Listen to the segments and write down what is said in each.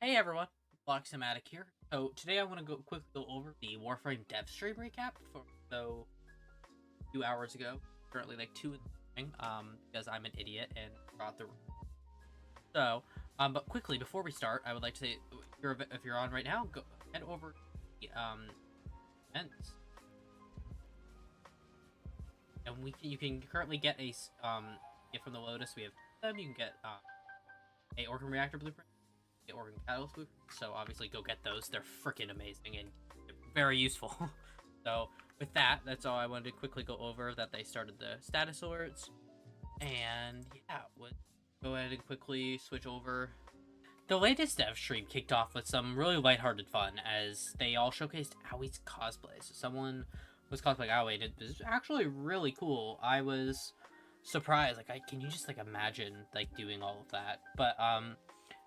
Hey everyone, Bloxomatic here. So today I want to quickly go over the Warframe Devstream recap for 2 hours ago. Currently like 2 in the morning, because I'm an idiot and forgot the. But quickly before we start, I would like to say, if you're on right now, go head over to the events, and you can currently get get from the Lotus. We have them. You can get a Organ Reactor blueprint. Organ Catalyst Blueprint, so obviously go get those. They're freaking amazing and very useful. So with that, that's all I wanted to quickly go over, that they started the status alerts. And yeah, we'll go ahead and quickly switch over. The latest dev stream kicked off with some really lighthearted fun as they all showcased Awie's cosplay. So someone was cosplaying Awie, and it was actually really cool. I was surprised. Like, can you just like imagine like doing all of that? But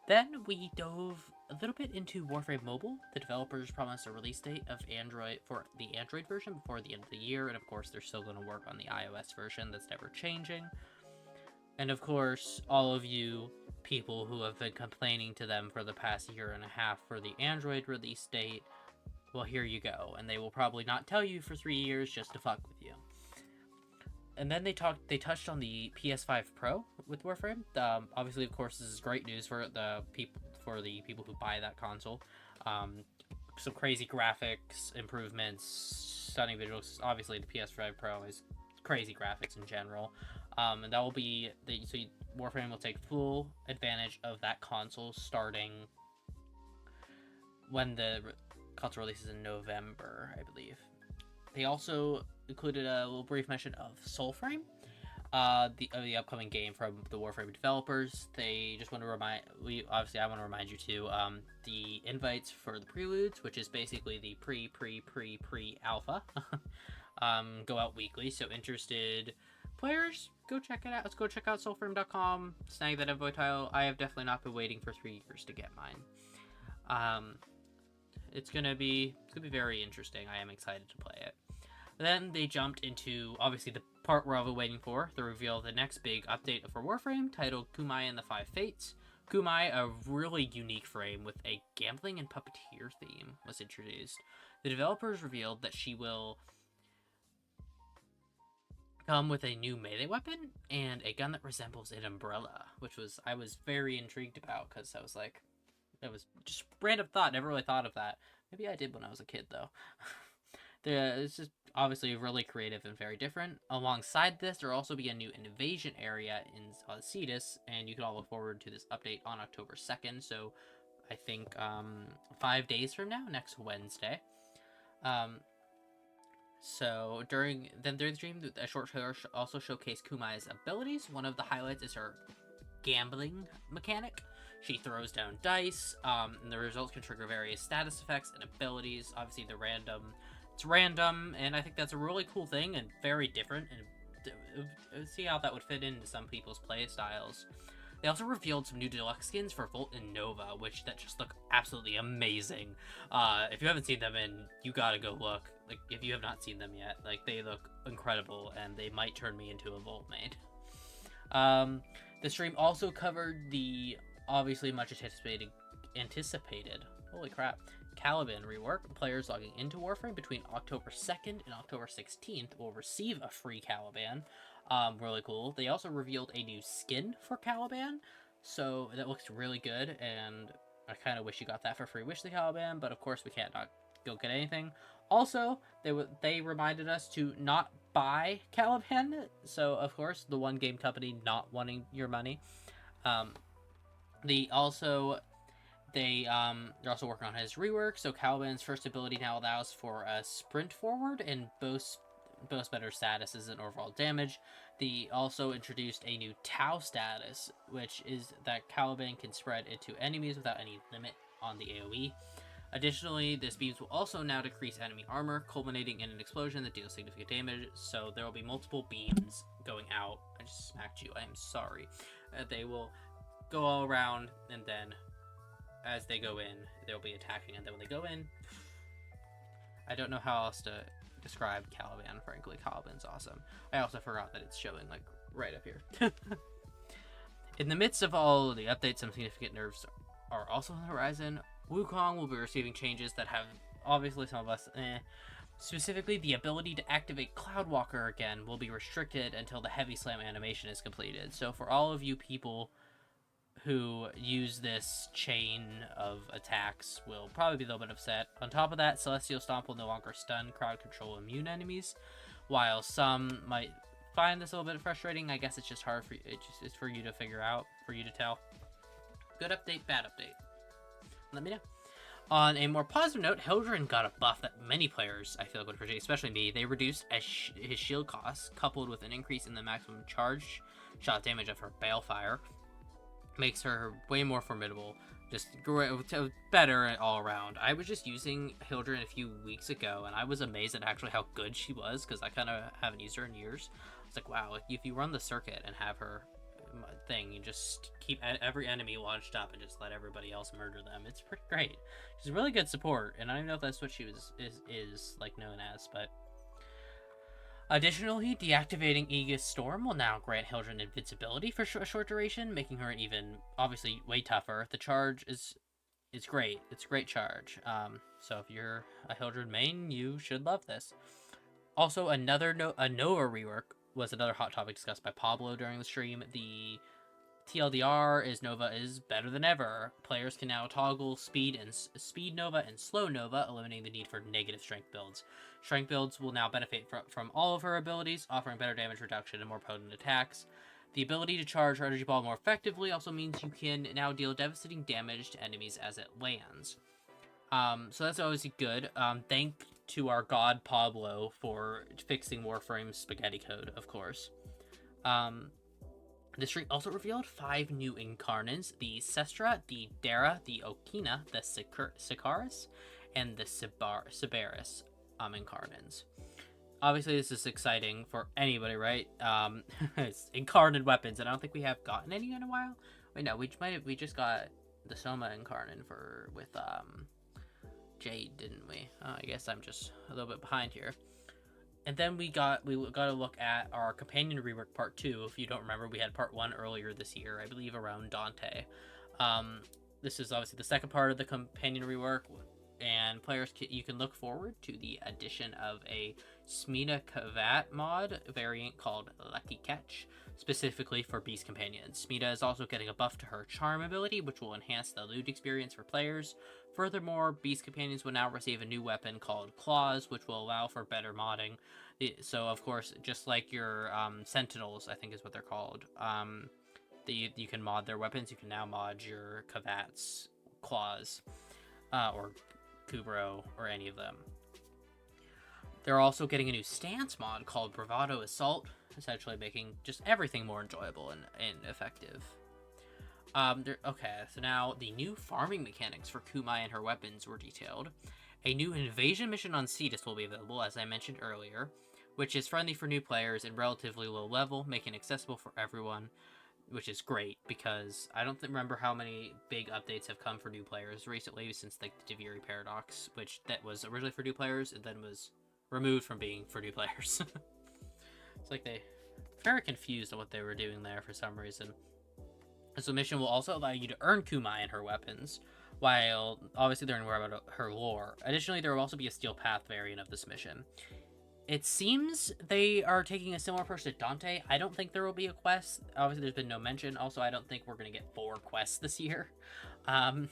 then we dove a little bit into Warframe Mobile. The developers promised a release date of Android for the Android version before the end of the year, and of course they're still going to work on the iOS version that's never changing. And of course, all of you people who have been complaining to them for the past year and a half for the Android release date, well, here you go. And they will probably not tell you for 3 years just to fuck with you. And then they touched on the PS5 Pro with Warframe. Obviously, of course, this is great news for the people who buy that console. Some crazy graphics improvements, stunning visuals. Obviously, the PS5 Pro is crazy graphics in general, and that will be Warframe will take full advantage of that console starting when the console releases in November, I believe. They also included a little brief mention of Soulframe, the upcoming game from the Warframe developers. They just want to remind I want to remind you too, the invites for the preludes, which is basically the pre alpha, go out weekly. So interested players, go check it out. Let's go check out soulframe.com, snag that invite title. I have definitely not been waiting for 3 years to get mine. It's gonna be very interesting. I am excited to play it. Then they jumped into, obviously, the part we're all been waiting for, the reveal of the next big update for Warframe, titled Kumai and the Five Fates. Kumai, a really unique frame with a gambling and puppeteer theme, was introduced. The developers revealed that she will come with a new melee weapon and a gun that resembles an umbrella, which I was very intrigued about, because I was like, that was just random thought, never really thought of that. Maybe I did when I was a kid, though. It's just obviously really creative and very different. Alongside this, there will also be a new invasion area in Cetus, and you can all look forward to this update on October 2nd, so I think 5 days from now, next Wednesday. So during the stream, a short trailer also showcased Kumai's abilities. One of the highlights is her gambling mechanic. She throws down dice, and the results can trigger various status effects and abilities. Obviously, it's random, and I think that's a really cool thing and very different, and see how that would fit into some people's play styles. They also revealed some new deluxe skins for Volt and Nova, that just look absolutely amazing. If you haven't seen them, and you gotta go look. Like, if you have not seen them yet, like, they look incredible, and they might turn me into a Volt main. The stream also covered the obviously much anticipated, holy crap, Caliban rework. Players logging into Warframe between October 2nd and October 16th will receive a free Caliban. Really cool. They also revealed a new skin for Caliban, so that looks really good, and I kind of wish you got that for free. Wish the Caliban, but of course we can't not go get anything. Also, they reminded us to not buy Caliban, so of course the one game company not wanting your money. They're also working on his rework, so Caliban's first ability now allows for a sprint forward and boasts better statuses and overall damage. They also introduced a new Tau status, which is that Caliban can spread into enemies without any limit on the AoE. Additionally, this beams will also now decrease enemy armor, culminating in an explosion that deals significant damage, so there will be multiple beams going out. I just smacked you, I am sorry. They will go all around, and then as they go in, they'll be attacking, and then when they go in, I don't know how else to describe Caliban, frankly. Caliban's awesome. I also forgot that it's showing, like, right up here. In the midst of all the updates, some significant nerfs are also on the horizon. Wukong will be receiving changes that have obviously some of us Specifically, the ability to activate Cloudwalker again will be restricted until the Heavy Slam animation is completed. So for all of you people who use this chain of attacks will probably be a little bit upset. On top of that, Celestial Stomp will no longer stun, crowd control immune enemies, while some might find this a little bit frustrating. I guess it's just hard for you. It's for you to figure out, for you to tell. Good update, bad update. Let me know. On a more positive note, Hildren got a buff that many players, I feel like, would appreciate, especially me. They reduced his shield costs, coupled with an increase in the maximum charge shot damage of her Balefire. Makes her way more formidable, just better all around. I was just using Hildren a few weeks ago, and I was amazed at actually how good she was, because I kind of haven't used her in years. It's like, wow, if you run the circuit and have her thing, you just keep every enemy launched up and just let everybody else murder them. It's pretty great. She's really good support, and I don't even know if that's what she is like known as, but additionally, deactivating Aegis Storm will now grant Hildren invincibility for a short duration, making her even obviously way tougher. The charge is great. It's a great charge. So if you're a Hildren main, you should love this. Also, a Nova rework was another hot topic discussed by Pablo during the stream. The TLDR is Nova is better than ever. Players can now toggle speed Nova and slow Nova, eliminating the need for negative strength builds. Strength builds will now benefit from all of her abilities, offering better damage reduction and more potent attacks. The ability to charge her energy ball more effectively also means you can now deal devastating damage to enemies as it lands. So that's obviously good. Thank to our god Pablo for fixing Warframe's spaghetti code, of course. The stream also revealed 5 new incarnates: the Sestra, the Dara, the Okina, the Sikaris, and the Sibaris incarnates. Obviously, this is exciting for anybody, right? It's incarnate weapons, and I don't think we have gotten any in a while. Wait, no, we just got the Soma incarnate with Jade, didn't we? I guess I'm just a little bit behind here. And then we got to look at our companion rework part 2. If you don't remember, we had part 1 earlier this year, I believe around Dante. This is obviously the second part of the companion rework, and players you can look forward to the addition of a Smina Kavat mod variant called Lucky Catch, specifically for Beast Companions. Smina is also getting a buff to her Charm ability, which will enhance the loot experience for players. Furthermore, Beast Companions will now receive a new weapon called Claws, which will allow for better modding. So, of course, just like your Sentinels, I think is what they're called, you can mod their weapons. You can now mod your Kavat's Claws, or Kubro, or any of them. They're also getting a new stance mod called Bravado Assault, essentially making just everything more enjoyable and effective. Okay, so now the new farming mechanics for Kumai and her weapons were detailed. A new invasion mission on Cetus will be available, as I mentioned earlier, which is friendly for new players and relatively low level, making it accessible for everyone, which is great, because I don't remember how many big updates have come for new players recently since like the Deviri Paradox, which that was originally for new players and then was removed from being for new players. It's like they very confused on what they were doing there for some reason. So mission will also allow you to earn Kumai and her weapons, while obviously learning more about her lore. Additionally, there will also be a Steel Path variant of this mission. It seems they are taking a similar approach to Dante. I don't think there will be a quest. Obviously, there's been no mention. Also, I don't think we're going to get 4 quests this year. That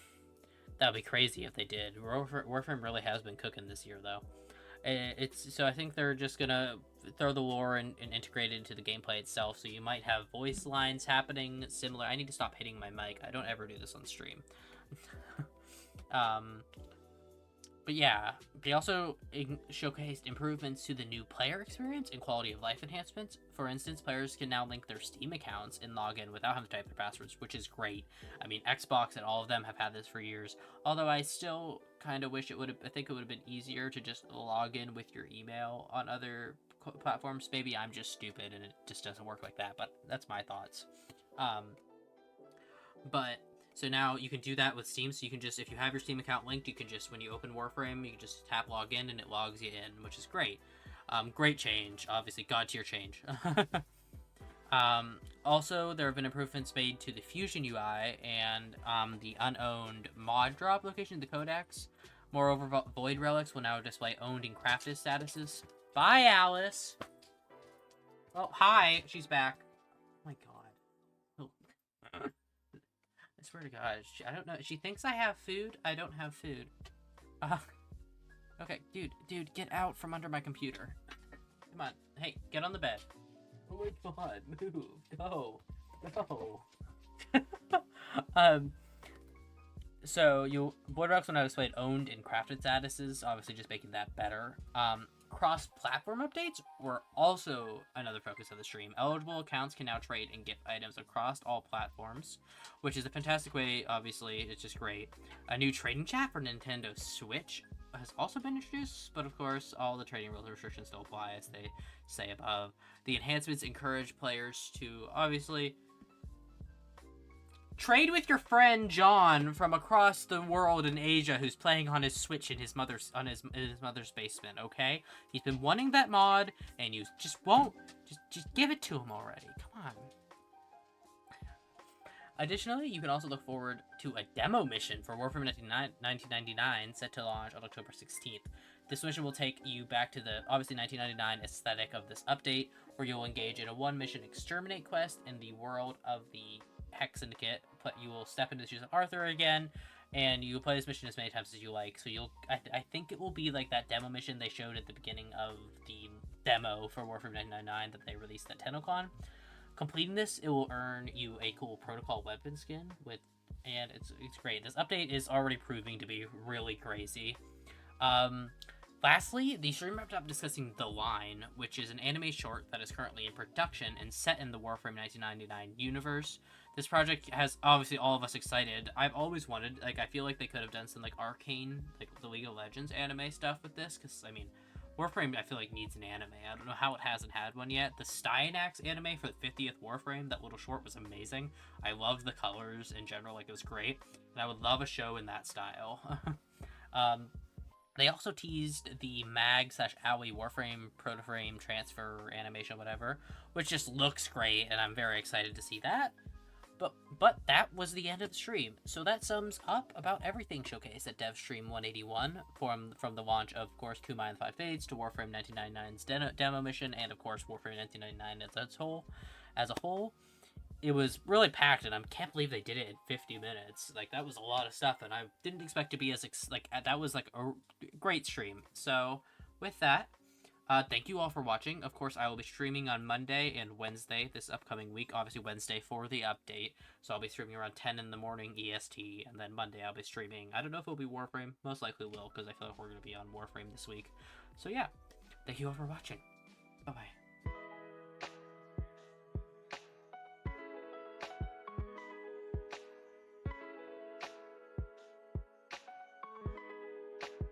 would be crazy if they did. Warframe really has been cooking this year, though. So I think they're just gonna throw the lore and integrate it into the gameplay itself. So you might have voice lines happening similar. I need to stop hitting my mic. I don't ever do this on stream. But yeah, they also showcased improvements to the new player experience and quality of life enhancements. For instance, players can now link their Steam accounts and log in without having to type their passwords, which is great. I mean, Xbox and all of them have had this for years. Although I still kind of wish I think it would have been easier to just log in with your email on other platforms. Maybe I'm just stupid and it just doesn't work like that, but that's my thoughts. So now you can do that with Steam. So you can just, if you have your Steam account linked, you can just, when you open Warframe, you can just tap login and it logs you in, which is great. Great change. Obviously, God tier change. Also, there have been improvements made to the Fusion UI and the unowned mod drop location, the Codex. Moreover, Void Relics will now display owned and crafted statuses. Bye, Alice! Oh, hi! She's back. Oh my god. Oh. I swear to god. I don't know. She thinks I have food. I don't have food. Okay, dude, get out from under my computer. Come on. Hey, get on the bed. Oh my god, move. Go. So Void Relics will now display owned and crafted statuses, obviously just making that better. Cross-platform updates were also another focus of the stream. Eligible accounts can now trade and get items across all platforms, which is a fantastic way, obviously, it's just great. A new trading chat for Nintendo Switch has also been introduced, but of course, all the trading rules restrictions still apply, as they say above. The enhancements encourage players to, obviously, trade with your friend John from across the world in Asia who's playing on his Switch in his mother's basement, okay? He's been wanting that mod, and you just won't. Just give it to him already. Come on. Additionally, you can also look forward to a demo mission for Warframe 1999 set to launch on October 16th. This mission will take you back to the, obviously, 1999 aesthetic of this update, where you'll engage in a one-mission exterminate quest in the world of the Hex Syndicate. But you will step into the shoes of Arthur again, and you'll play this mission as many times as you like. So I think it will be like that demo mission they showed at the beginning of the demo for Warframe 1999 that they released at TennoCon. Completing this, it will earn you a cool protocol weapon skin and it's great. This update is already proving to be really crazy. Lastly, the stream wrapped up discussing The Line, which is an anime short that is currently in production and set in the Warframe 1999 universe. This project has obviously all of us excited. I've always wanted, like, I feel like they could have done some, like, Arcane, like, the League of Legends anime stuff with this, because, I mean, Warframe, I feel like, needs an anime. I don't know how it hasn't had one yet. The Styanax anime for the 50th Warframe, that little short, was amazing. I loved the colors in general, like, it was great. And I would love a show in that style. They also teased the Mag/Owie Warframe Protoframe transfer animation, whatever, which just looks great, and I'm very excited to see that. But that was the end of the stream. So that sums up about everything showcased at Devstream 181, from the launch of course, Kumai and the Five Fades to Warframe 1999's demo mission, and of course Warframe 1999 as a whole. It was really packed, and I can't believe they did it in 50 minutes. Like, that was a lot of stuff, and I didn't expect to be as that was like a great stream. So with that, thank you all for watching. Of course, I will be streaming on Monday and Wednesday this upcoming week. Obviously, Wednesday for the update. So I'll be streaming around 10 in the morning EST. And then Monday I'll be streaming. I don't know if it'll be Warframe. Most likely will, because I feel like we're going to be on Warframe this week. So yeah, thank you all for watching. Bye-bye.